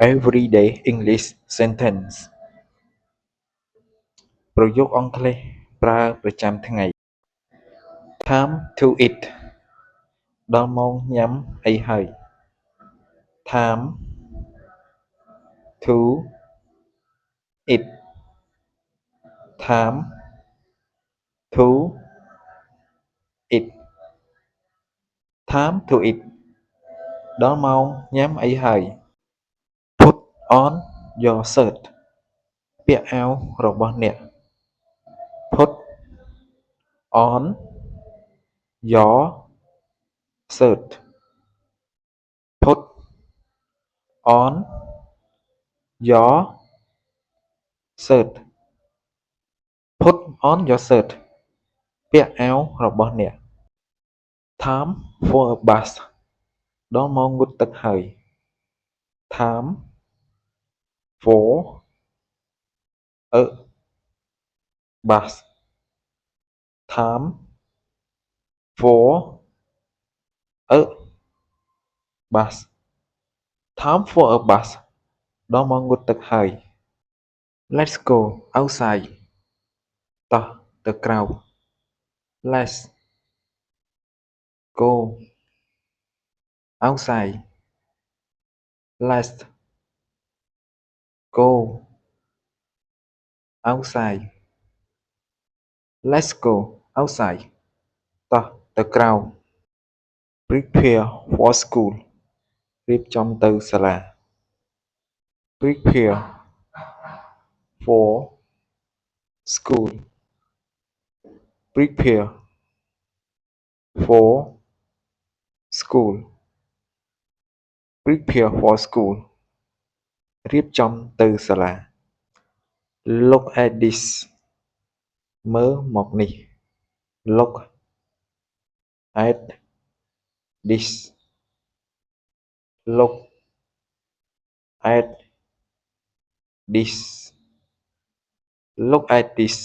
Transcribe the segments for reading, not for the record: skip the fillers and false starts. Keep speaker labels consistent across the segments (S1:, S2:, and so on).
S1: Everyday English sentence ប្រយោគអង់គ្លេសប្រើប្រចាំថ្ងៃ Time to eat ដល់ម៉ោងញ៉ាំអីហើយ Time to eat Time to eat Time to eat ដល់ម៉ោងញ៉ាំអីហើយ Put on your shirt ពាក់អាវរបស់អ្នក Put on your shirt Put on your shirt Put on your shirt ពាក់អាវរបស់អ្នក Time for a bath ដល់ម៉ោងងូតទឹកហើយ Time for a bath Time for a bath Time for a bath ដល់ម៉ោងងូតទឹកហើយ Let's go outside តោះទៅក្រៅ Let's go outside Let's go outside Let's go outside តោះទៅក្រៅ Prepare for school រៀបចំទៅសាលា Prepare for school Prepare for school Prepare for school រៀបចំទៅសាលា Look at this មើលមកនេះ Look at this Look at this Look at this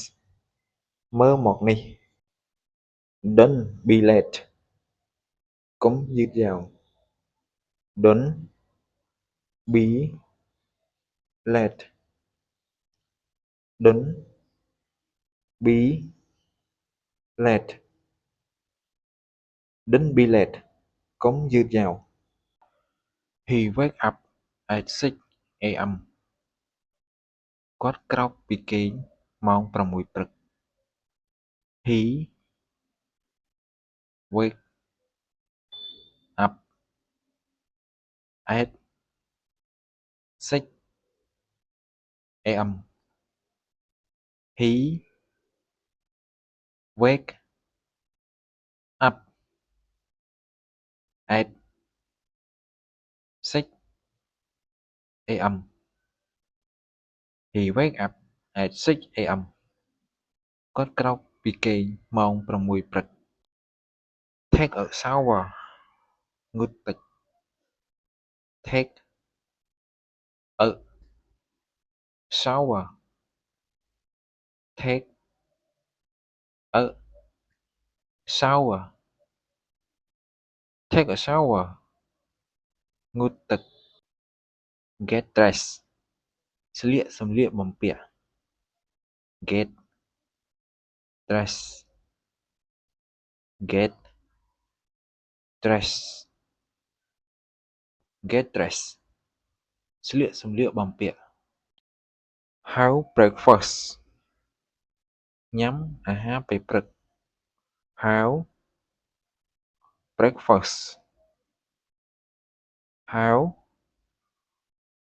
S1: មើលមកនេះ Don't be late កុំយឺតយ៉ាវ Don't be late Don't be late Don't be late កុំយឺតយ៉ាវ He wake up at 6 a.m. គាត់ក្រោកពីគេងម៉ោង 6 ព្រឹក He wake up at 6 a.m. He wake up at 6 a.m. He wake up at 6 a.m. គាត់ក្រោកពីគេងម៉ោង 6 ព្រឹក Take a shower ងូតទឹក Take a shower Take a shower Take a shower ងូតទឹក Get dressed ស្លៀកសម្លៀកបំពាក់ Get dressed Get dressed Get dressed ស្លៀកសម្លៀកបំពាក់ Have breakfast ញ៉ាំអាហារពេលព្រឹក Have breakfast Have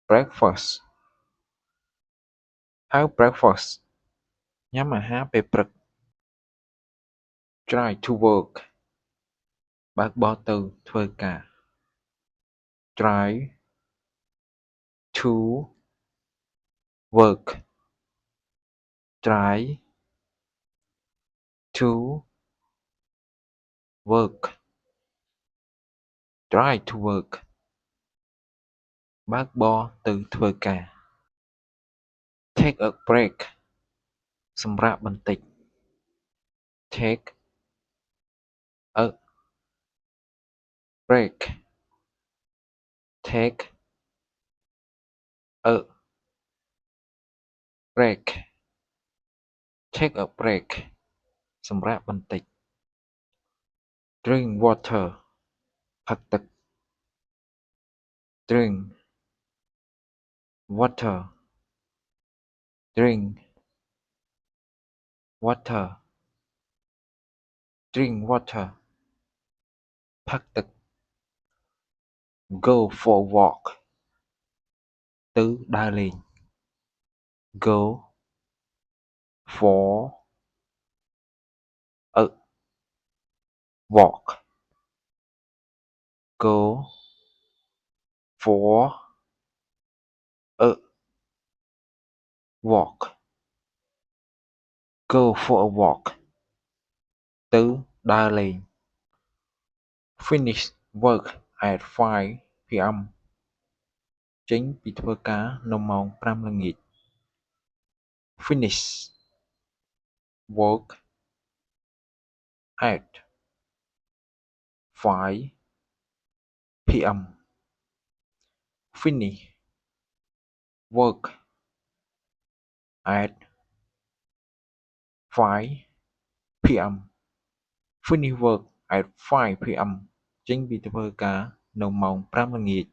S1: breakfast Have breakfast ញ៉ាំអាហារពេលព្រឹក Try to work បើកបរទៅធ្វើការ Try to work Try to work Try to work បើកបរទៅធ្វើការ Take a break សម្រាកបន្តិច Take a break Take a break take a break សម្រាកបន្តិច drink water ផឹកទឹក drink water drink water drink water ផឹកទឹក go for a walk ទៅដើរលេង go for a walk go for a walk go for a walk ទៅដើរលេង finish work at 5 p.m. ចេញពីធ្វើការនៅម៉ោង 5 ល្ងាច finish work at 5 p.m. finish work at 5 p.m. finish work at 5 p.m. ចេញពីធ្វើការនៅម៉ោង 5 ល្ងាច